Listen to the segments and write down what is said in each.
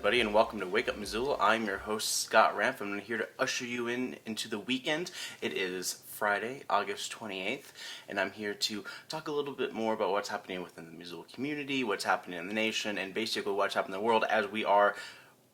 everybody, and welcome to Wake Up Missoula. I'm your host, Scott Ramp. I'm here to usher you into the weekend. It is Friday, August 28th, and I'm here to talk a little bit more about what's happening within the Missoula community, what's happening in the nation, and basically what's happening in the world as we are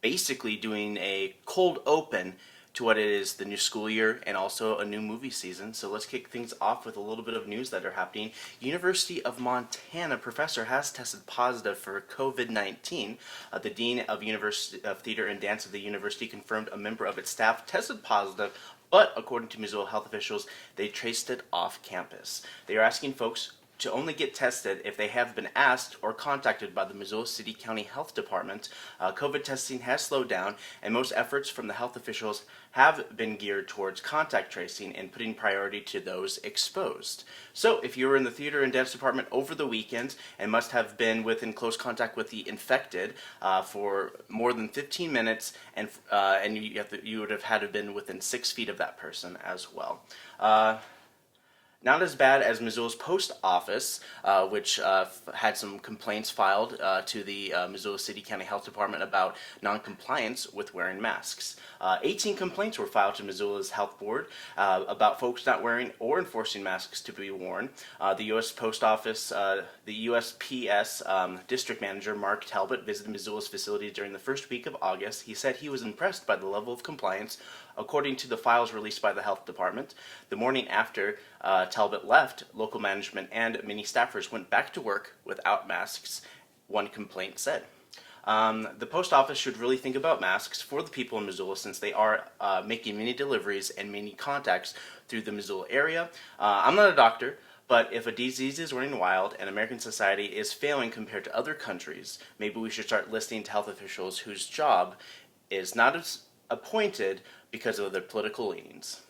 basically doing a cold open to what it is the new school year and also a new movie season. So let's kick things off with a little bit of news that are happening. University of Montana professor has tested positive for COVID-19. The dean of University of Theater and Dance of the university confirmed a member of its staff tested positive, but according to Missoula health officials, they traced it off campus. They are asking folks to only get tested if they have been asked or contacted by the Missoula City County Health Department. COVID testing has slowed down, and most efforts from the health officials have been geared towards contact tracing and putting priority to those exposed. So if you were in the theater and dance department over the weekend and must have been within close contact with the infected for more than 15 minutes, and you would have had to have been within 6 feet of that person as well. Not as bad as Missoula's post office, which had some complaints filed to the Missoula City County Health Department about non-compliance with wearing masks. 18 complaints were filed to Missoula's Health Board about folks not wearing or enforcing masks to be worn. The U.S. Post Office, the USPS District Manager Mark Talbot visited Missoula's facility during the first week of August. He said he was impressed by the level of compliance, according to the files released by the Health Department. The morning after Talbot left, local management and many staffers went back to work without masks, one complaint said. The post office should really think about masks for the people in Missoula, since they are making many deliveries and many contacts through the Missoula area. I'm not a doctor, but if a disease is running wild and American society is failing compared to other countries, maybe we should start listening to health officials whose job is not as appointed because of their political leanings.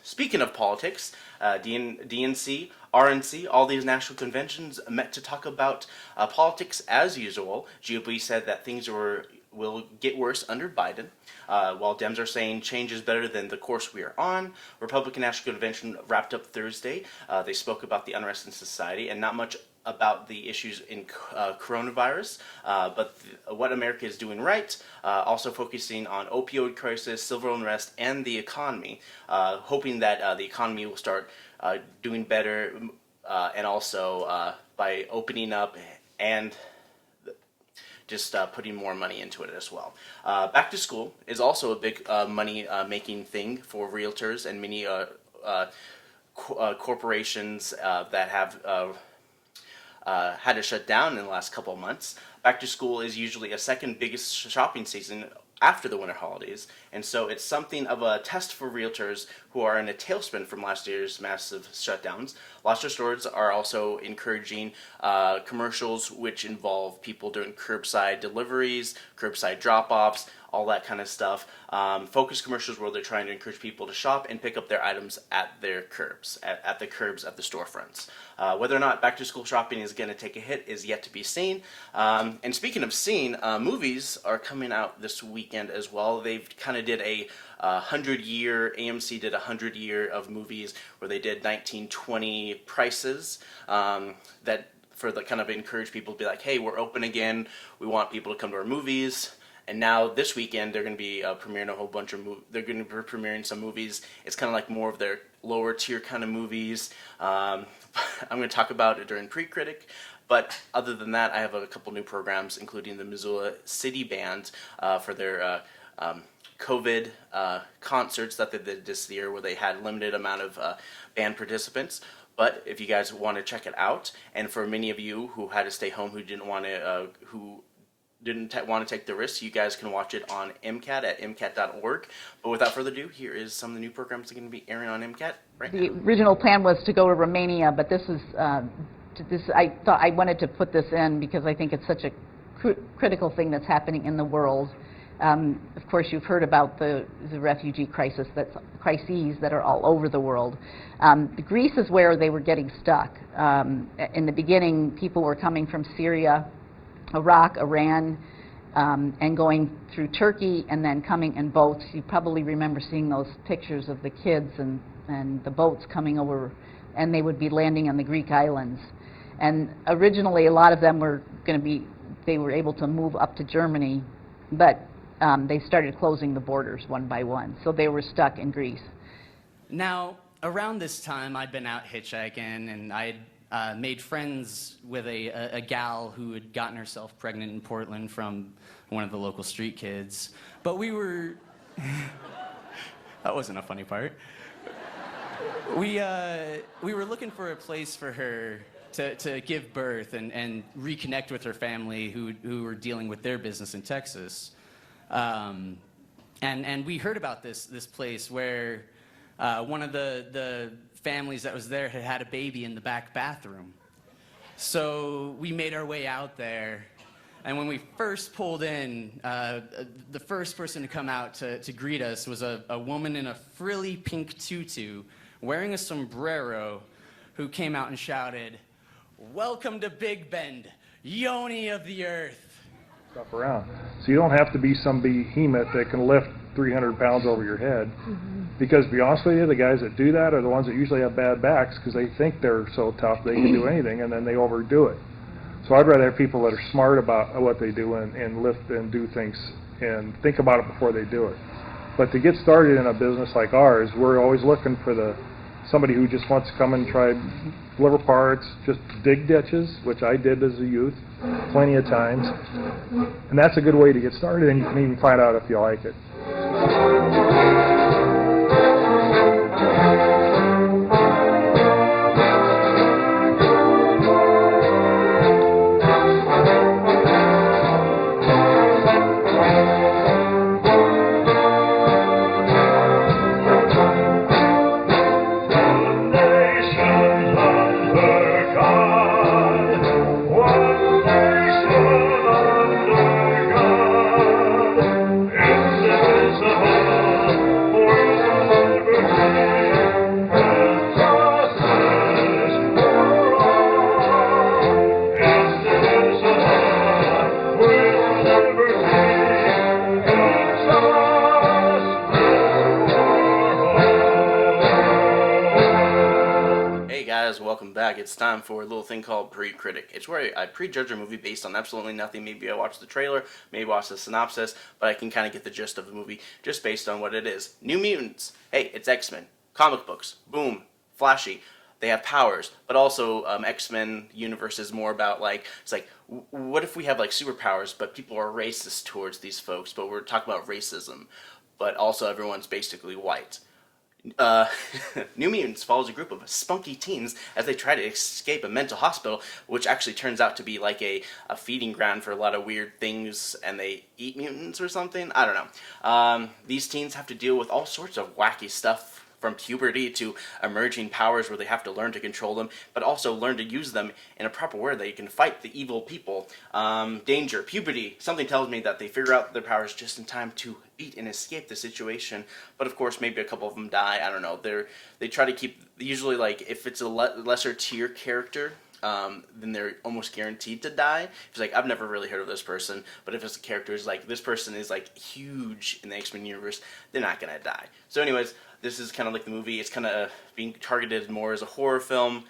Speaking of politics, DNC, RNC, all these national conventions met to talk about politics as usual. GOP said that things will get worse under Biden, while Dems are saying change is better than the course we are on. Republican National Convention wrapped up Thursday. They spoke about the unrest in society and not much about the issues in coronavirus, but what America is doing right, also focusing on opioid crisis, civil unrest, and the economy, hoping that the economy will start doing better, and also by opening up and just putting more money into it as well. Back to school is also a big money-making thing for realtors and many corporations that have had to shut down in the last couple of months. Back to school is usually a second biggest shopping season after the winter holidays, and so it's something of a test for realtors who are in a tailspin from last year's massive shutdowns. Lots of stores are also encouraging commercials which involve people doing curbside deliveries, curbside drop-offs, all that kind of stuff. Focus commercials where they're trying to encourage people to shop and pick up their items at their curbs, at the curbs at the storefronts. Whether or not back-to-school shopping is going to take a hit is yet to be seen. And speaking of seeing, movies are coming out this weekend as well. They've kind of did a 100-year, AMC did a 100-year of movies where they did 1920 prices that for the kind of encourage people to be like, hey, we're open again. We want people to come to our movies. And now this weekend they're going to be premiering a whole bunch of they're going to be premiering some movies. It's kind of like more of their lower tier kind of movies. I'm going to talk about it during Pre-Critic. But other than that, I have a couple new programs, including the Missoula City Band for their COVID concerts that they did this year, where they had limited amount of band participants. But if you guys want to check it out, and for many of you who had to stay home, who didn't want to take the risk, you guys can watch it on MCAT at MCAT.org. But without further ado, here is some of the new programs that are going to be airing on MCAT right now. The original plan was to go to Romania, but this is I thought I wanted to put this in because I think it's such a critical thing that's happening in the world. Of course, you've heard about the refugee crises that are all over the world. Greece is where they were getting stuck. In the beginning, people were coming from Syria, Iraq, Iran, and going through Turkey, and then coming in boats. You probably remember seeing those pictures of the kids and the boats coming over, and they would be landing on the Greek islands. And originally, a lot of them were going to be, they were able to move up to Germany but they started closing the borders one by one, so they were stuck in Greece. Now, around this time, I'd been out hitchhiking, and I'd made friends with a gal who had gotten herself pregnant in Portland from one of the local street kids. But we were... That wasn't a funny part. We were looking for a place for her to give birth and reconnect with her family who were dealing with their business in Texas. And we heard about this place where one of the families that was there had a baby in the back bathroom. So we made our way out there, and when we first pulled in, the first person to come out to greet us was a woman in a frilly pink tutu wearing a sombrero who came out and shouted, "Welcome to Big Bend, Yoni of the Earth." Stuff around. So you don't have to be some behemoth that can lift 300 pounds over your head. Because to be honest with you, the guys that do that are the ones that usually have bad backs because they think they're so tough they can do anything, and then they overdo it. So I'd rather have people that are smart about what they do and lift and do things and think about it before they do it. But to get started in a business like ours, we're always looking for somebody who just wants to come and try deliver parts, just dig ditches, which I did as a youth plenty of times. And that's a good way to get started, and you can even find out if you like it. Welcome back. It's time for a little thing called Pre-Critic. It's where I prejudge a movie based on absolutely nothing. Maybe I watch the trailer, maybe watch the synopsis, but I can kind of get the gist of the movie just based on what it is. New Mutants. Hey, it's X-Men. Comic books. Boom. Flashy. They have powers, but also X-Men universe is more about it's like, what if we have like superpowers, but people are racist towards these folks, but we're talking about racism, but also everyone's basically white. New Mutants follows a group of spunky teens as they try to escape a mental hospital, which actually turns out to be like a feeding ground for a lot of weird things, and they eat mutants or something? I don't know. These teens have to deal with all sorts of wacky stuff, from puberty to emerging powers where they have to learn to control them, but also learn to use them in a proper way that they can fight the evil people. Danger, puberty, something tells me that they figure out their powers just in time to beat and escape the situation, but of course maybe a couple of them die, I don't know. They try to keep, usually like if it's a lesser tier character, then they're almost guaranteed to die. It's like, I've never really heard of this person, but if it's a character is like, this person is like huge in the X-Men universe, they're not gonna die. So anyways, this is kind of like the movie. It's kind of being targeted more as a horror film,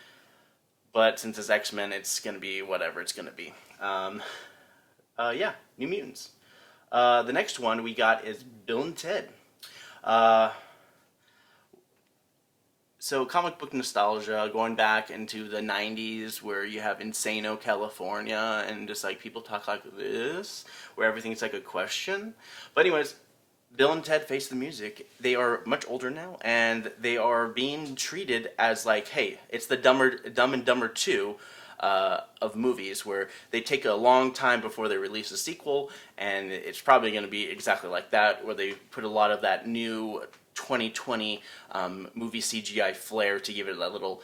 but since it's X-Men, it's gonna be whatever it's gonna be. Yeah, New Mutants. The next one we got is Bill and Ted. So comic book nostalgia, going back into the 90s where you have Insano, California, and just like people talk like this, where everything's like a question. But anyways, Bill and Ted Face the Music, they are much older now, and they are being treated as like, hey, it's the Dumb and Dumber 2 of movies, where they take a long time before they release a sequel, and it's probably going to be exactly like that, where they put a lot of that new 2020 movie CGI flair to give it a little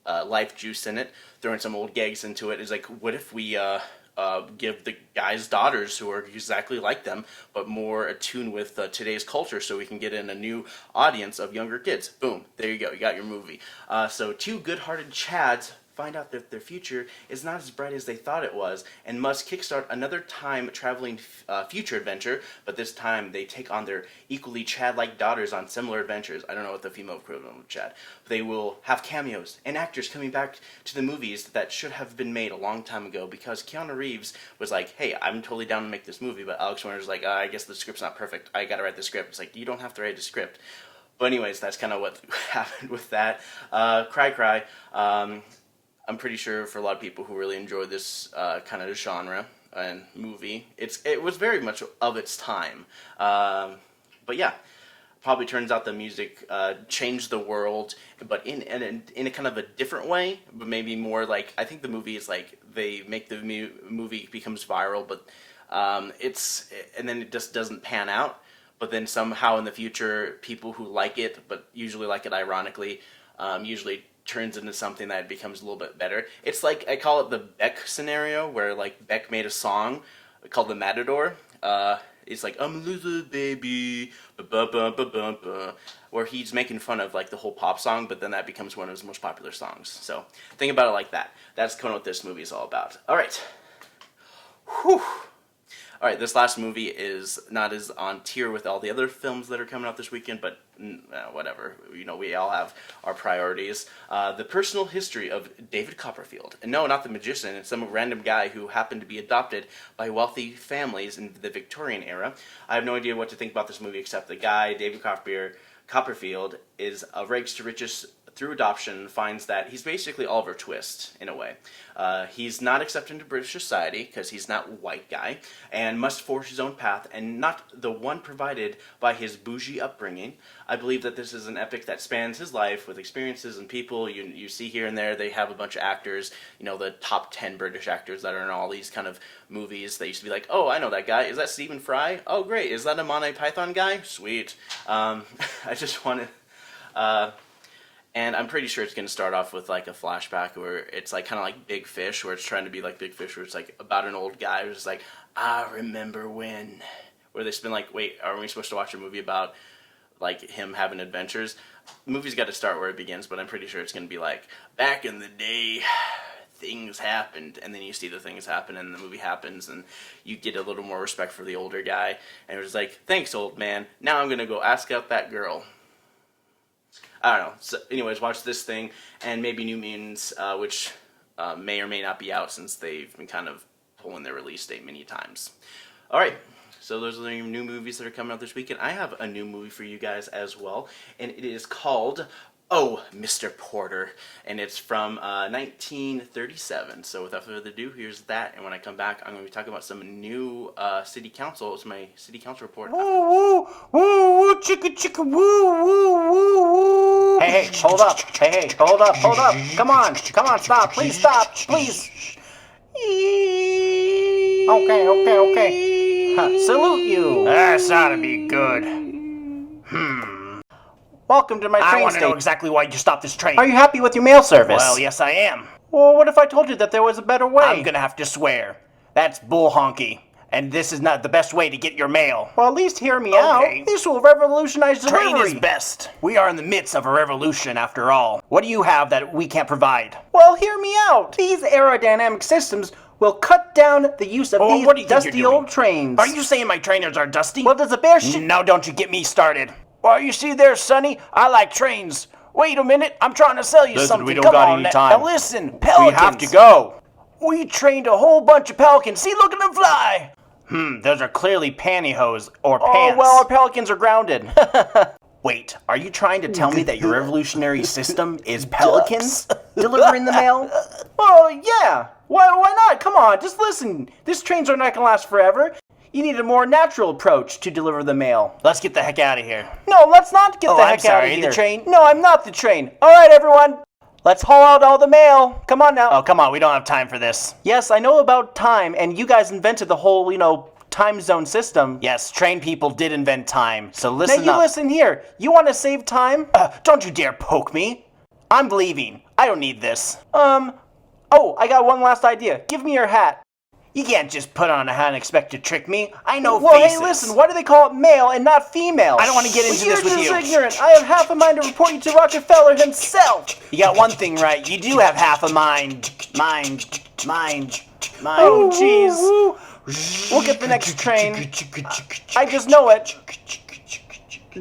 life juice in it, throwing some old gags into it. Is like, what if we give the guys daughters who are exactly like them, but more attuned with today's culture, so we can get in a new audience of younger kids. Boom, there you go, you got your movie. So two good-hearted Chads find out that their future is not as bright as they thought it was, and must kickstart another time-traveling future adventure, but this time they take on their equally Chad-like daughters on similar adventures. I don't know what the female equivalent of Chad. But they will have cameos and actors coming back to the movies that should have been made a long time ago, because Keanu Reeves was like, hey, I'm totally down to make this movie, but Alex Winter's like, I guess the script's not perfect. I gotta write the script. It's like, you don't have to write a script. But anyways, that's kind of what happened with that. Cry. I'm pretty sure for a lot of people who really enjoy this kind of genre and movie, it was very much of its time. But yeah, probably turns out the music changed the world, but in a kind of a different way, but maybe more like, I think the movie is like, they make the movie becomes viral, but and then it just doesn't pan out. But then somehow in the future, people who like it, but usually like it ironically, usually turns into something that becomes a little bit better. It's like, I call it the Beck scenario, where like Beck made a song called The Matador. It's like, I'm a loser, baby, ba-ba-ba-ba-ba, where he's making fun of like the whole pop song, but then that becomes one of his most popular songs. So think about it like that. That's kind of what this movie is all about. All right. Whew. All right, this last movie is not as on tier with all the other films that are coming out this weekend, but whatever. You know, we all have our priorities. The personal history of David Copperfield. And no, not the magician. It's some random guy who happened to be adopted by wealthy families in the Victorian era. I have no idea what to think about this movie, except the guy, David Copperfield, is a rags to riches through adoption, finds that he's basically Oliver Twist, in a way. He's not accepted into British society, because he's not a white guy, and must forge his own path, and not the one provided by his bougie upbringing. I believe that this is an epic that spans his life, with experiences and people you see here and there. They have a bunch of actors, you know, the top 10 British actors that are in all these kind of movies. They used to be like, oh, I know that guy. Is that Stephen Fry? Oh, great. Is that a Monty Python guy? Sweet. I just wanted... And I'm pretty sure it's going to start off with like a flashback where it's like kind of like Big Fish, where it's trying to be like Big Fish, where it's like about an old guy who's just like, I remember when, where they've been like, wait, are we supposed to watch a movie about like him having adventures? The movie's got to start where it begins, but I'm pretty sure it's going to be like, back in the day, things happened, and then you see the things happen, and the movie happens, and you get a little more respect for the older guy, and it was like, thanks, old man, now I'm going to go ask out that girl. I don't know. So, anyways, watch this thing, and maybe New Mutants, which may or may not be out, since they've been kind of pulling their release date many times. All right, so those are the new movies that are coming out this weekend. I have a new movie for you guys as well, and it is called Oh, Mr. Porter, and it's from 1937. So without further ado, here's that, and when I come back, I'm going to be talking about some new city council. It's my city council report. Woo, woo, woo, woo, chicka, chicka, woo, woo, woo, woo. Hey, hold up. Hey, hold up. Come on, stop. Please stop. Please. Okay. Salute you. That's ought to be good. Welcome to my train I want to know station. exactly why you stopped this train. Are you happy with your mail service? Well, yes, I am. Well, what if I told you that there was a better way? I'm gonna have to swear. That's bull honky. And this is not the best way to get your mail. Well, at least hear me Okay. out. This will revolutionize delivery. Train is best. We are in the midst of a revolution, after all. What do you have that we can't provide? Well, hear me out. These aerodynamic systems will cut down the use of these what do you think dusty you're doing? old trains. Are you saying my trainers are dusty? Well, does a bear Now don't you get me started. Well, you see there, Sonny, I like trains. Wait a minute, I'm trying to sell you Listen, something. we don't Come got on any time. Now listen, pelicans. We have to go. We trained a whole bunch of pelicans. See, look at them fly. Those are clearly pantyhose or pants. Oh, well, our pelicans are grounded. Wait, are you trying to tell me that your revolutionary system is pelicans delivering the mail? Well, yeah. Why not? Come on, just listen. These trains are not going to last forever. You need a more natural approach to deliver the mail. Let's get the heck out of here. No, let's not get the I'm heck sorry, out of the here. train? No, I'm not the train. All right, everyone. Let's haul out all the mail. Come on now. Oh, come on, we don't have time for this. Yes, I know about time, and you guys invented the whole, time zone system. Yes, trained people did invent time, so listen Now, up. listen here. You want to save time? Don't you dare poke me. I'm leaving. I don't need this. Oh, I got one last idea. Give me your hat. You can't just put on a hat and expect to trick me. I know Well, faces. hey, listen, why do they call it male and not female? I don't want to get into this with you. You're just ignorant. I have half a mind to report you to Rockefeller himself. You got one thing right. You do have half a mind. Oh, jeez. We'll get the next train. I just know it.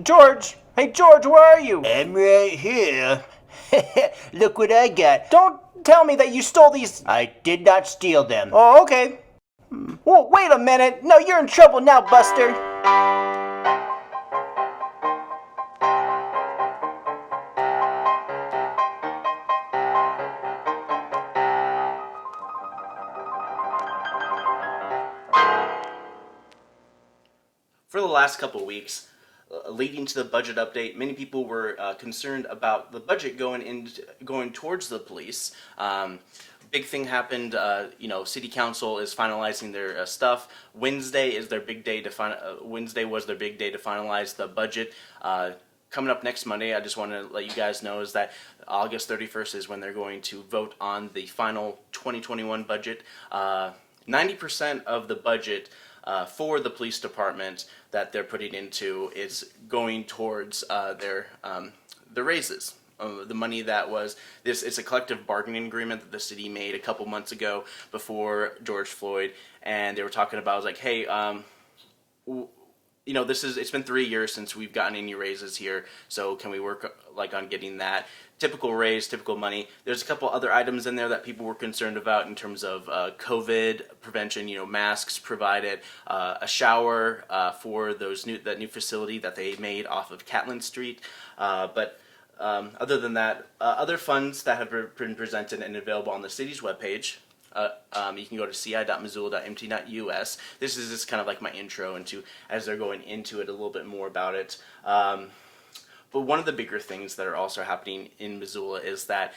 George. Hey, George, where are you? I'm right here. Look what I got. Don't tell me that you stole these. I did not steal them. Oh, okay. Well, wait a minute. No, you're in trouble now, Buster. For the last couple of weeks, leading to the budget update, many people were concerned about the budget going towards the police. Big thing happened. City council is finalizing their stuff. Wednesday is their big day to Wednesday was their big day to finalize the budget. Coming up next Monday, I just want to let you guys know is that August 31st is when they're going to vote on the final 2021 budget. 90% of the budget for the police department that they're putting into is going towards their raises. The money that was it's a collective bargaining agreement that the city made a couple months ago before George Floyd, and they were talking about, I was like, hey, it's been 3 years since we've gotten any raises here, so can we work on getting that typical raise, typical money? There's a couple other items in there that people were concerned about in terms of COVID prevention, masks provided, a shower for that new facility that they made off of Catlin Street, but other than that, other funds that have been presented and available on the city's webpage. You can go to ci.missoula.mt.us. This is just kind of like my intro as they're going into it a little bit more about it. But one of the bigger things that are also happening in Missoula is that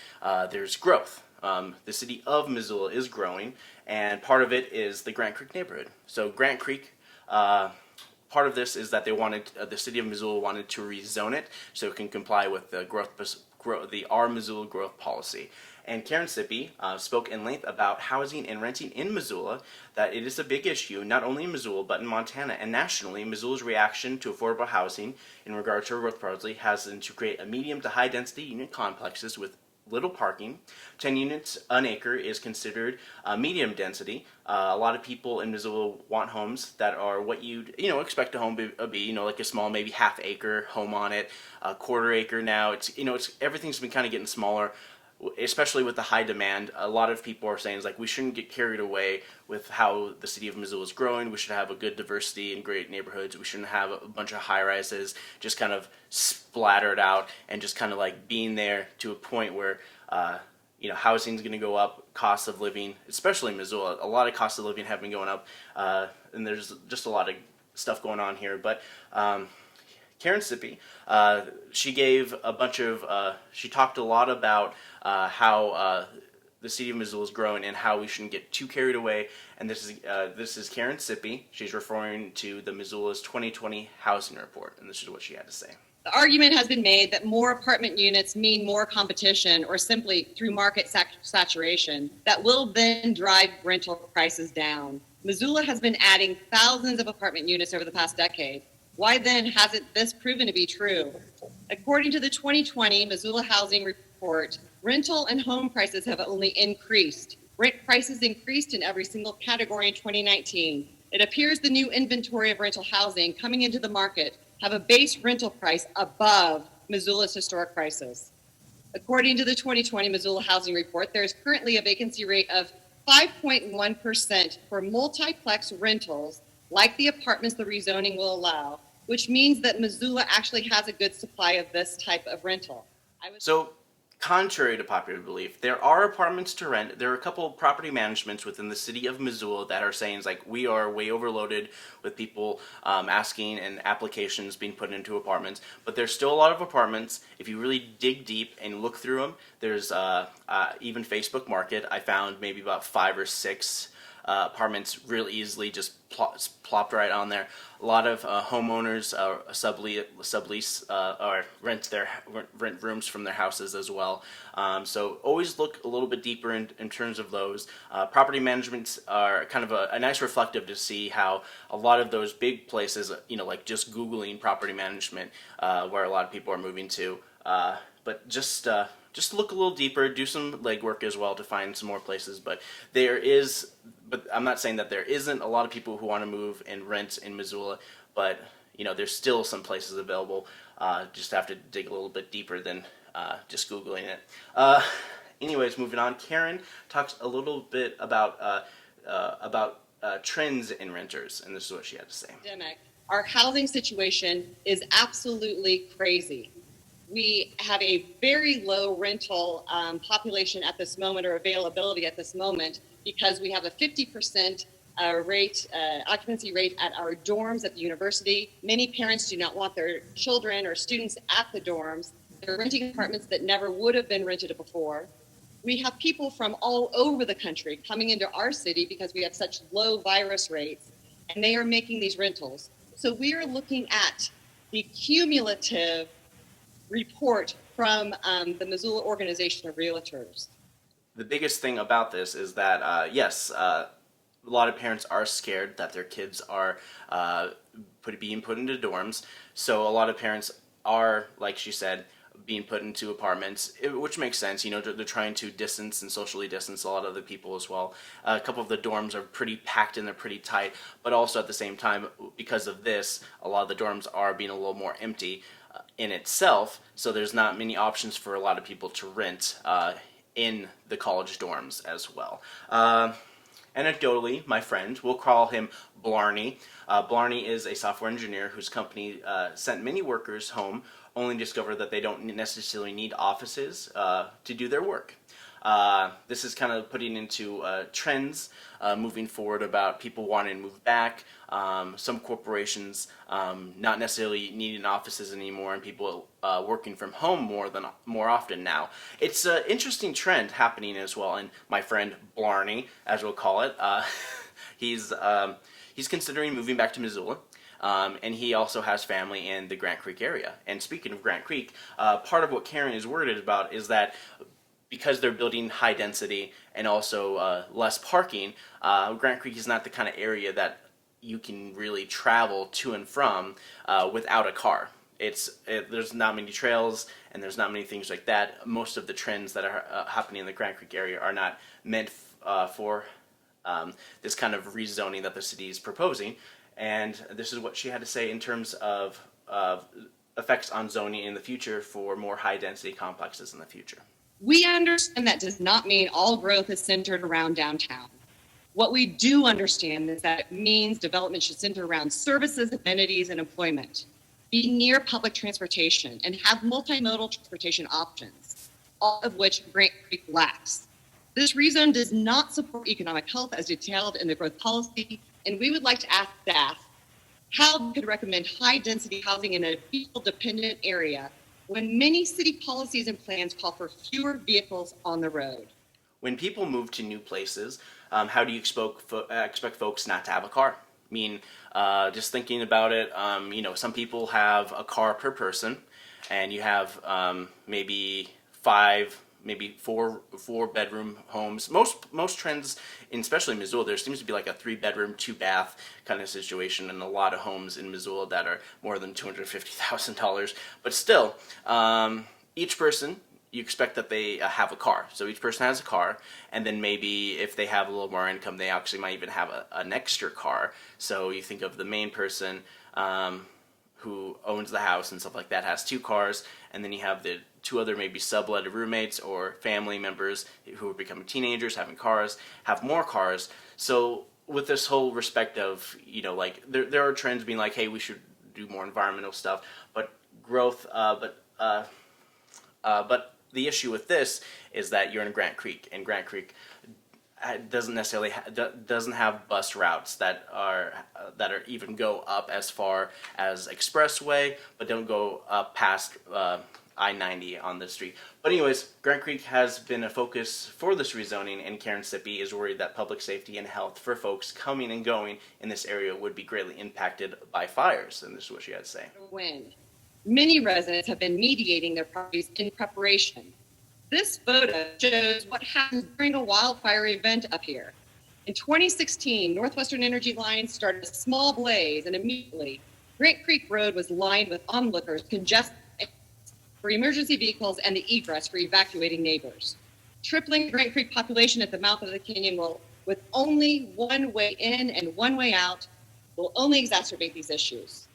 there's growth. The city of Missoula is growing, and part of it is the Grant Creek neighborhood. So Grant Creek, part of this is that the city of Missoula wanted to rezone it so it can comply with the Our Missoula growth policy. And Karen Sippy spoke in length about housing and renting in Missoula, that it is a big issue, not only in Missoula, but in Montana and nationally. Missoula's reaction to affordable housing in regard to growth policy has been to create a medium to high density unit complexes with little parking. 10 units an acre is considered medium density. A lot of people in Missoula want homes that are what you'd expect a home to be, like a small, maybe half acre home on it, a quarter acre now. It's everything's been kind of getting smaller, especially with the high demand. A lot of people are saying we shouldn't get carried away with how the city of Missoula is growing. We should have a good diversity in great neighborhoods. We shouldn't have a bunch of high rises just kind of splattered out and just kind of being there to a point where housing is going to go up, costs of living, especially in Missoula. A lot of costs of living have been going up, and there's just a lot of stuff going on here. But Karen Sippy, she gave she talked a lot about how the city of Missoula is growing and how we shouldn't get too carried away. And this is Karen Sippy. She's referring to the Missoula's 2020 housing report, and this is what she had to say. The argument has been made that more apartment units mean more competition, or simply through market saturation, that will then drive rental prices down. Missoula has been adding thousands of apartment units over the past decade. Why then hasn't this proven to be true? According to the 2020 Missoula Housing Report, rental and home prices have only increased. Rent prices increased in every single category in 2019. It appears the new inventory of rental housing coming into the market have a base rental price above Missoula's historic prices. According to the 2020 Missoula Housing Report, there is currently a vacancy rate of 5.1% for multiplex rentals, like the apartments the rezoning will allow, which means that Missoula actually has a good supply of this type of rental. So, contrary to popular belief, there are apartments to rent. There are a couple of property managements within the city of Missoula that are saying we are way overloaded with people asking and applications being put into apartments. But there's still a lot of apartments. If you really dig deep and look through them, there's even Facebook Market. I found maybe about 5 or 6 apartments real easily, just plopped right on there. A lot of homeowners sublease or rent rooms from their houses as well. So always look a little bit deeper in terms of those. Property managements are kind of a nice reflective to see how a lot of those big places, like just Googling property management, where a lot of people are moving to. But just look a little deeper, do some legwork as well to find some more places. But I'm not saying that there isn't a lot of people who want to move and rent in Missoula, but there's still some places available. Just have to dig a little bit deeper than just Googling it. Anyways, moving on. Karen talks a little bit about trends in renters, and this is what she had to say. Our housing situation is absolutely crazy. We have a very low rental population at this moment, or availability at this moment, because we have a 50% occupancy rate at our dorms at the university. Many parents do not want their children or students at the dorms. They're renting apartments that never would have been rented before. We have people from all over the country coming into our city because we have such low virus rates, and they are making these rentals. So we are looking at the cumulative report from the Missoula Organization of Realtors. The biggest thing about this is that, yes, a lot of parents are scared that their kids are being put into dorms. So a lot of parents are, like she said, being put into apartments, which makes sense. They're trying to distance and socially distance a lot of the people as well. A couple of the dorms are pretty packed and they're pretty tight, but also at the same time, because of this, a lot of the dorms are being a little more empty in itself, so there's not many options for a lot of people to rent in the college dorms as well. Anecdotally, my friend, we'll call him Blarney. Blarney is a software engineer whose company sent many workers home, only to discover that they don't necessarily need offices to do their work. This is kind of putting into trends moving forward about people wanting to move back, some corporations not necessarily needing offices anymore, and people working from home more often now. It's an interesting trend happening as well, and my friend Blarney, as we'll call it, he's considering moving back to Missoula. And he also has family in the Grant Creek area. And speaking of Grant Creek, part of what Karen is worried about is that because they're building high density and also less parking, Grant Creek is not the kind of area that you can really travel to and from without a car. There's not many trails and there's not many things like that. Most of the trends that are happening in the Grant Creek area are not meant for this kind of rezoning that the city is proposing. And this is what she had to say in terms of effects on zoning in the future for more high-density complexes in the future. We understand that does not mean all growth is centered around downtown. What we do understand is that it means development should center around services, amenities, and employment, be near public transportation, and have multimodal transportation options, all of which Grant Creek lacks. This rezone does not support economic health as detailed in the growth policy, and we would like to ask staff how they could recommend high-density housing in a vehicle-dependent area when many city policies and plans call for fewer vehicles on the road. When people move to new places, how do you expect folks not to have a car? I mean, just thinking about it, some people have a car per person, and you have maybe four bedroom homes. Most trends, especially in Missoula, there seems to be like a 3-bedroom, 2-bath kind of situation in a lot of homes in Missoula that are more than $250,000. But still, each person, you expect that they have a car. So each person has a car, and then maybe if they have a little more income, they actually might even have an extra car. So you think of the main person who owns the house and stuff like that, has 2 cars, and then you have the 2 other maybe subletted roommates or family members who are becoming teenagers, having cars, have more cars. So with this whole respect of, there are trends being like, hey, we should do more environmental stuff, but growth, but the issue with this is that you're in Grant Creek, and Grant Creek doesn't necessarily doesn't have bus routes that are even go up as far as Expressway, but don't go up past I-90 on the street. But anyways, Grant Creek has been a focus for this rezoning, and Karen Sippy is worried that public safety and health for folks coming and going in this area would be greatly impacted by fires, and this is what she had to say. Wind. Many residents have been mediating their properties in preparation. This photo shows what happens during a wildfire event up here. In 2016, Northwestern Energy Lines started a small blaze, and immediately Grant Creek Road was lined with onlookers congested for emergency vehicles and the egress for evacuating neighbors. Tripling Grant Creek population at the mouth of the canyon with only one way in and one way out, will only exacerbate these issues.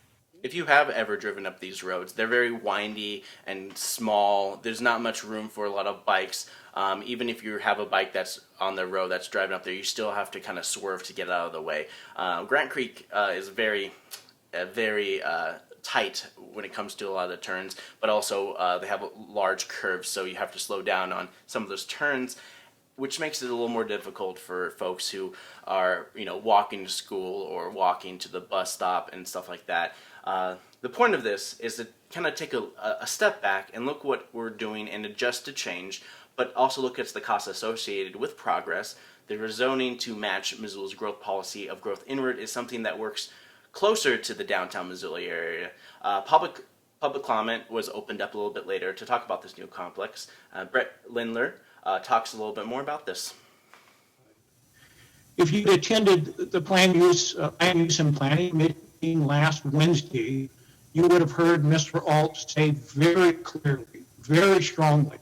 If you have ever driven up these roads, they're very windy and small. There's not much room for a lot of bikes. Even if you have a bike that's on the road that's driving up there, you still have to kind of swerve to get out of the way. Grant Creek is very tight when it comes to a lot of the turns, but also they have large curves, so you have to slow down on some of those turns, which makes it a little more difficult for folks who are, walking to school or walking to the bus stop and stuff like that. The point of this is to kind of take a step back and look what we're doing and adjust to change, but also look at the costs associated with progress. The rezoning to match Missoula's growth policy of growth inward is something that works closer to the downtown Missoula area. Public comment was opened up a little bit later to talk about this new complex. Brett Lindler talks a little bit more about this. If you'd attended the land use and planning meeting last Wednesday, you would have heard Mr. Alt say very clearly, very strongly,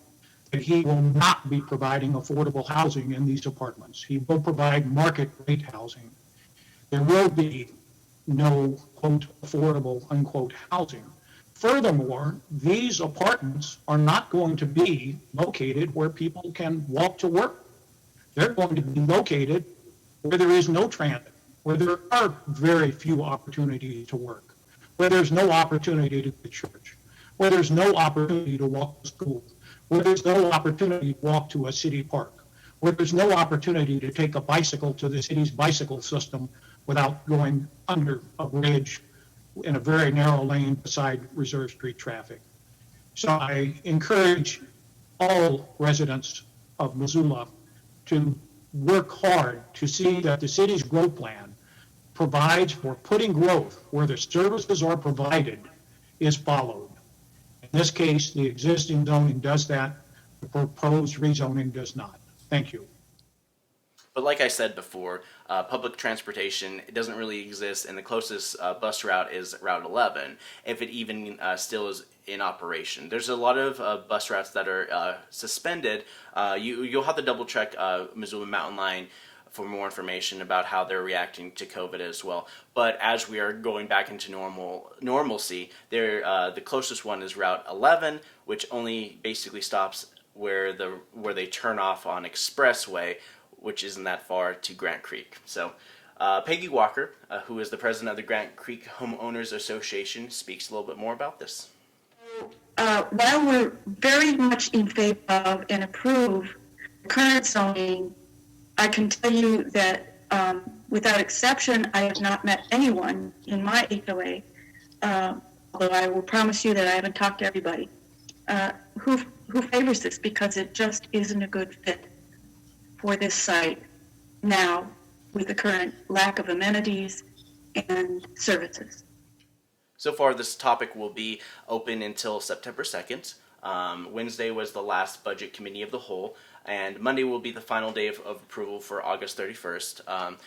that he will not be providing affordable housing in these apartments. He will provide market rate housing. There will be no, quote, affordable, unquote, housing. Furthermore, these apartments are not going to be located where people can walk to work. They're going to be located where there is no transit, where there are very few opportunities to work, where there's no opportunity to go to church, where there's no opportunity to walk to school, where there's no opportunity to walk to a city park, where there's no opportunity to take a bicycle to the city's bicycle system without going under a bridge in a very narrow lane beside Reserve Street traffic. So I encourage all residents of Missoula to work hard to see that the city's growth plan provides for putting growth where the services are provided is followed. In this case, the existing zoning does that, the proposed rezoning does not. Thank you. But like I said before, public transportation, it doesn't really exist, and the closest bus route is Route 11, if it even still is in operation. There's a lot of bus routes that are suspended. You'll have to double check Missoula Mountain Line for more information about how they're reacting to COVID as well. But as we are going back into normalcy, the closest one is Route 11, which only basically stops where they turn off on Expressway, which isn't that far, to Grant Creek. So Peggy Walker, who is the president of the Grant Creek Homeowners Association, speaks a little bit more about this. While we're very much in favor of and approve current zoning, I can tell you that without exception, I have not met anyone in my HOA, although I will promise you that I haven't talked to everybody, who favors this, because it just isn't a good fit for this site now with the current lack of amenities and services. So far, this topic will be open until September 2nd. Wednesday was the last budget committee of the whole, and Monday will be the final day of approval for August 31st.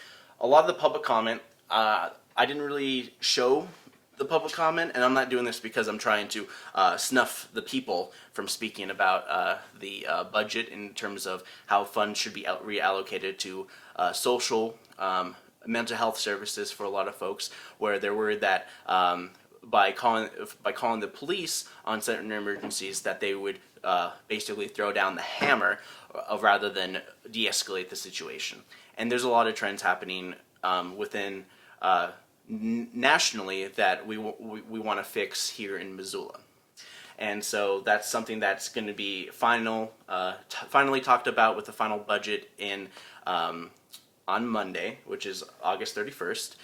A lot of the public comment, I didn't really show the public comment, and I'm not doing this because I'm trying to snuff the people from speaking about the budget in terms of how funds should be reallocated to social mental health services for a lot of folks, where they're worried that by calling the police on certain emergencies, that they would basically throw down the hammer rather than de-escalate the situation. And there's a lot of trends happening within nationally that we want to fix here in Missoula. And so that's something that's going to be finally talked about with the final budget in on Monday, which is August 31st.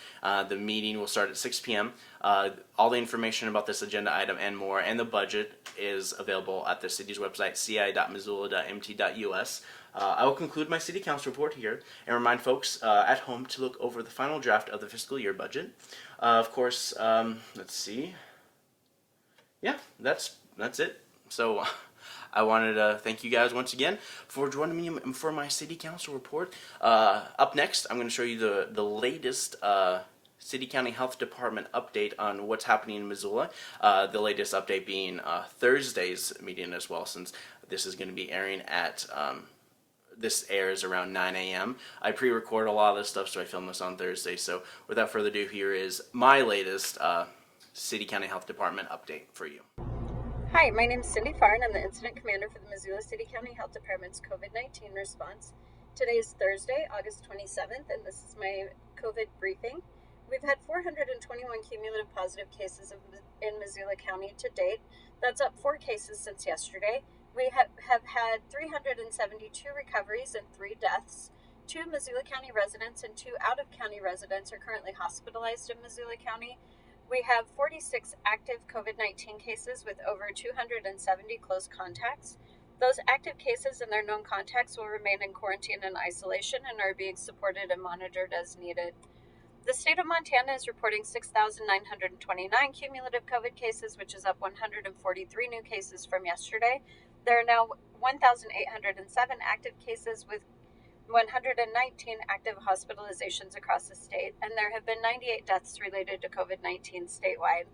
The meeting will start at 6 p.m. All the information about this agenda item and more, and the budget is available at the city's website, ci.missoula.mt.us. I will conclude my city council report here and remind folks at home to look over the final draft of the fiscal year budget. Of course, let's see. Yeah, that's it. So I wanted to thank you guys once again for joining me for my city council report. Up next, I'm going to show you the latest City County Health Department update on what's happening in Missoula. The latest update being Thursday's meeting as well, since this is going to be airing at this airs around 9 a.m. I pre-record a lot of this stuff, so I film this on Thursday. So without further ado, here is my latest City County Health Department update for you. Hi, my name is Cindy Farr, and I'm the Incident Commander for the Missoula City County Health Department's COVID-19 response. Today is Thursday, August 27th, and this is my COVID briefing. We've had 421 cumulative positive cases in Missoula County to date. That's up 4 cases since yesterday. We have had 372 recoveries and 3 deaths. 2 Missoula County residents and 2 out-of-county residents are currently hospitalized in Missoula County. We have 46 active COVID-19 cases with over 270 close contacts. Those active cases and their known contacts will remain in quarantine and isolation and are being supported and monitored as needed. The state of Montana is reporting 6,929 cumulative COVID cases, which is up 143 new cases from yesterday. There are now 1,807 active cases with 119 active hospitalizations across the state, and there have been 98 deaths related to COVID-19 statewide.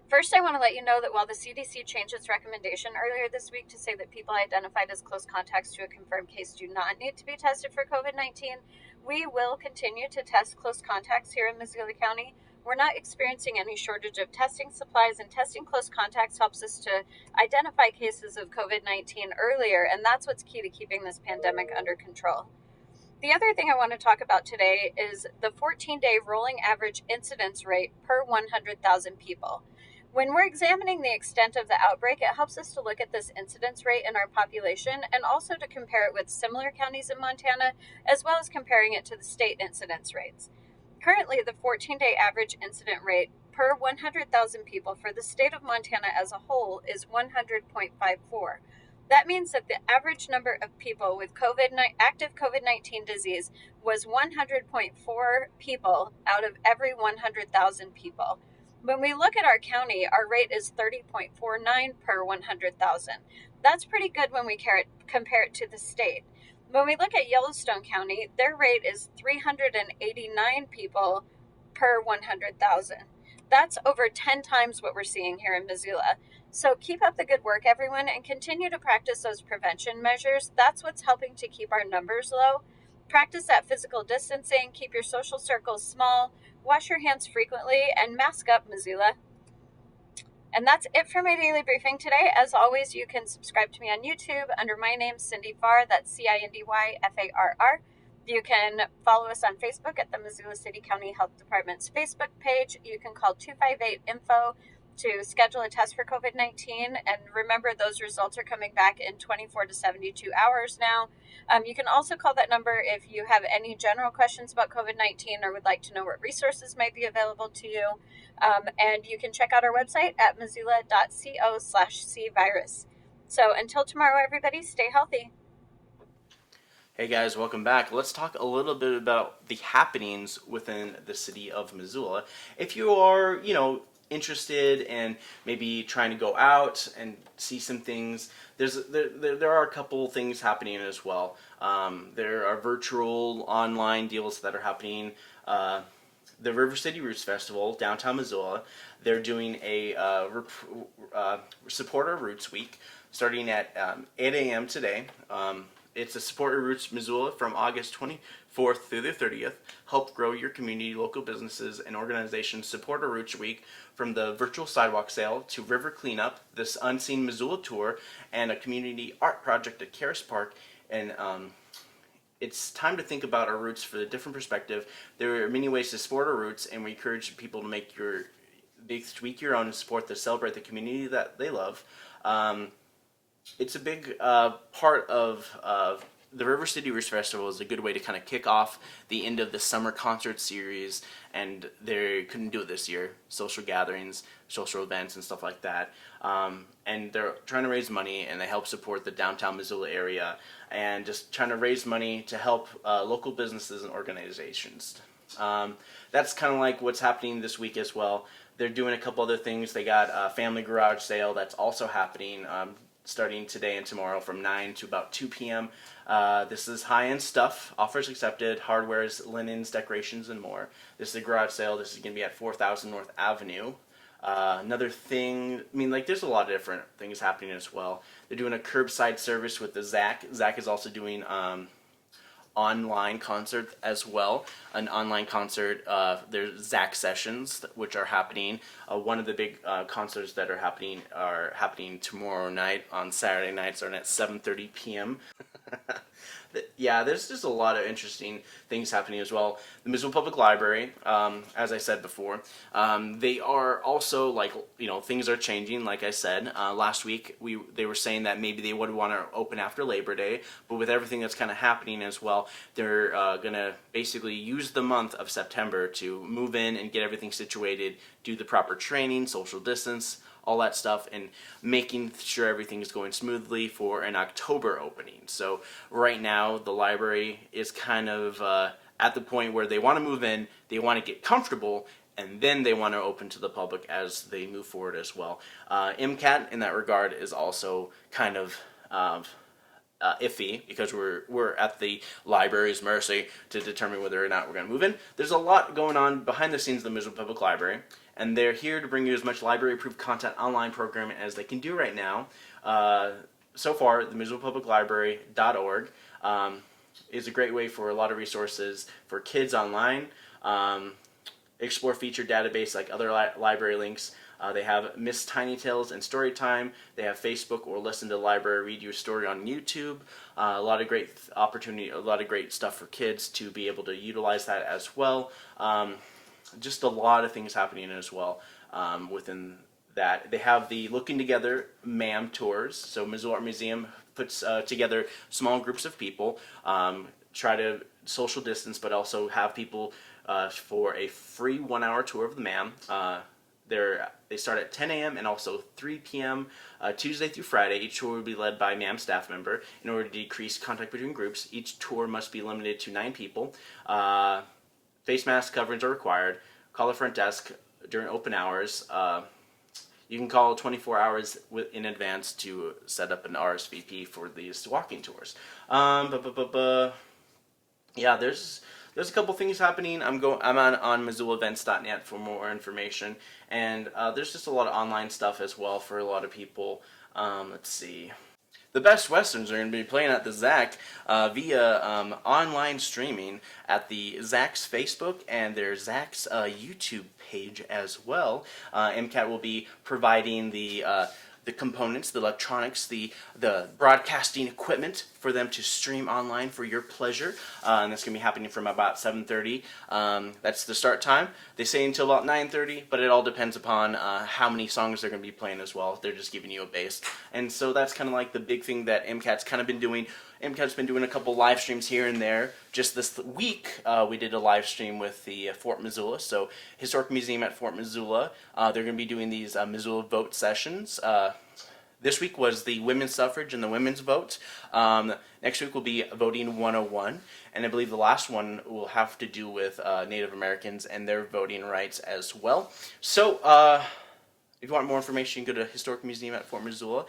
First, I want to let you know that while the CDC changed its recommendation earlier this week to say that people identified as close contacts to a confirmed case do not need to be tested for COVID-19, we will continue to test close contacts here in Missoula County. We're not experiencing any shortage of testing supplies, and testing close contacts helps us to identify cases of COVID-19 earlier, and that's what's key to keeping this pandemic under control. The other thing I want to talk about today is the 14-day rolling average incidence rate per 100,000 people. When we're examining the extent of the outbreak, it helps us to look at this incidence rate in our population and also to compare it with similar counties in Montana, as well as comparing it to the state incidence rates. Currently, the 14-day average incident rate per 100,000 people for the state of Montana as a whole is 100.54. That means that the average number of people with active COVID-19 disease was 100.4 people out of every 100,000 people. When we look at our county, our rate is 30.49 per 100,000. That's pretty good when we compare it to the state. When we look at Yellowstone County, their rate is 389 people per 100,000. That's over 10 times what we're seeing here in Missoula. So keep up the good work, everyone, and continue to practice those prevention measures. That's what's helping to keep our numbers low. Practice that physical distancing, keep your social circles small, wash your hands frequently, and mask up, Missoula. And that's it for my daily briefing today. As always, you can subscribe to me on YouTube under my name, Cindy Farr. That's CindyFarr. You can follow us on Facebook at the Missoula City County Health Department's Facebook page. You can call 258-INFO to schedule a test for COVID-19. And remember, those results are coming back in 24 to 72 hours now. You can also call that number if you have any general questions about COVID-19 or would like to know what resources might be available to you. And you can check out our website at missoula.co/cvirus. So until tomorrow, everybody, stay healthy. Hey guys, welcome back. Let's talk a little bit about the happenings within the city of Missoula. If you are, interested in maybe trying to go out and see some things, there are a couple things happening as well. There are virtual online deals that are happening. The River City Roost Festival, downtown Missoula, they're doing a Supporter Roots Week starting at 8 a.m. today. It's a Supporter Roots Missoula from August 24th through the 30th. Help grow your community, local businesses, and organizations. Supporter Roots Week, from the virtual sidewalk sale to river cleanup, this Unseen Missoula tour, and a community art project at Karis Park. And it's time to think about our roots for a different perspective. There are many ways to support our roots, and we encourage people to tweak your own and support to celebrate the community that they love. It's a big part of the River City Roost Festival is a good way to kind of kick off the end of the summer concert series, and they couldn't do it this year. Social gatherings, social events, and stuff like that. And they're trying to raise money, and they help support the downtown Missoula area, and just trying to raise money to help local businesses and organizations. That's kind of like what's happening this week as well. They're doing a couple other things. They got a family garage sale that's also happening starting today and tomorrow from 9 to about 2 p.m. This is high-end stuff, offers accepted, hardwares, linens, decorations, and more. This is a garage sale. This is going to be at 4000 North Avenue. Another thing, I mean, like, there's a lot of different things happening as well. They're doing a curbside service with the Zach. Zach is also doing online concert as well. An online concert, there's Zach sessions, which are happening. One of the big concerts that are happening tomorrow night on Saturday night, starting at 7:30 p.m. Yeah, there's just a lot of interesting things happening as well. The Missoula Public Library, as I said before, they are also, like, you know, things are changing. Like I said, last week they were saying that maybe they would want to open after Labor Day, but with everything that's kind of happening as well, they're going to basically use the month of September to move in and get everything situated, do the proper training, social distance, all that stuff, and making sure everything is going smoothly for an October opening. So right now, the library is kind of at the point where they want to move in, they want to get comfortable, and then they want to open to the public as they move forward as well. MCAT, in that regard, is also kind of iffy, because we're at the library's mercy to determine whether or not we're going to move in. There's a lot going on behind the scenes of the Missoula Public Library, and they're here to bring you as much library-approved content online programming as they can do right now. So far, the MissoulaPublicLibrary.org is a great way for a lot of resources for kids online. Explore featured database like other library links. They have Miss Tiny Tales and Storytime. They have Facebook or Listen to the Library Read You a Story on YouTube. A lot of great opportunity, a lot of great stuff for kids to be able to utilize that as well. Just a lot of things happening as well within that. They have the Looking Together MAM tours. So Missoula Art Museum puts together small groups of people, try to social distance, but also have people for a free 1-hour tour of the MAM. They start at 10 a.m. and also 3 p.m. Tuesday through Friday. Each tour will be led by a MAM staff member. In order to decrease contact between groups, each tour must be limited to 9 people. Face mask coverings are required. Call the front desk during open hours. You can call 24 hours in advance to set up an RSVP for these walking tours. Yeah, there's a couple things happening. I'm on MissoulaEvents.net for more information, and there's just a lot of online stuff as well for a lot of people. Let's see. The Best Westerns are going to be playing at the ZAC via online streaming at the ZAC's Facebook and their ZAC's YouTube page as well. MCAT will be providing the components, the electronics, the broadcasting equipment for them to stream online for your pleasure. And that's going to be happening from about 7:30. That's the start time. They say until about 9:30, but it all depends upon how many songs they're going to be playing as well. They're just giving you a base. And so that's kind of like the big thing that MCAT's kind of been doing. MCAT's been doing a couple live streams here and there. Just this week, we did a live stream with the Fort Missoula, so Historic Museum at Fort Missoula. They're going to be doing these Missoula vote sessions. This week was the women's suffrage and the women's vote. Next week will be Voting 101, and I believe the last one will have to do with Native Americans and their voting rights as well. So, if you want more information, you can go to Historic Museum at Fort Missoula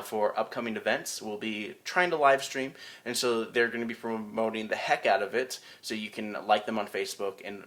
for upcoming events. We'll be trying to live stream, and so they're going to be promoting the heck out of it, so you can like them on Facebook and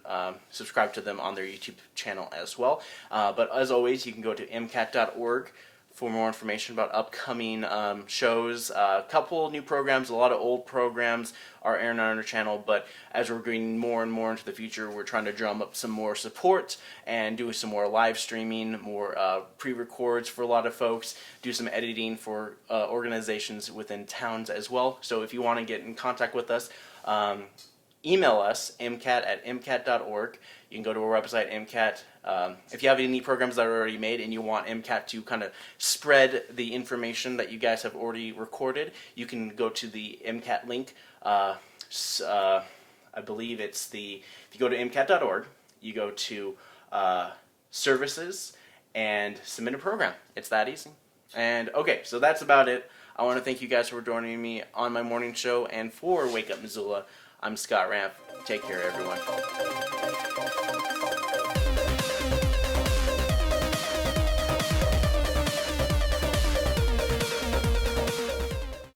subscribe to them on their YouTube channel as well. But as always, you can go to mcat.org for more information about upcoming shows. A couple new programs, a lot of old programs are airing on our channel, but as we're going more and more into the future, we're trying to drum up some more support and do some more live streaming, more pre-records for a lot of folks, do some editing for organizations within towns as well. So if you want to get in contact with us, email us, mcat@mcat.org. You can go to our website, MCAT. If you have any programs that are already made and you want MCAT to kind of spread the information that you guys have already recorded, you can go to the MCAT link. I believe it's if you go to mcat.org, you go to services and submit a program. It's that easy. And okay, so that's about it. I want to thank you guys for joining me on my morning show, and for Wake Up Missoula, I'm Scott Ramp. Take care, everyone.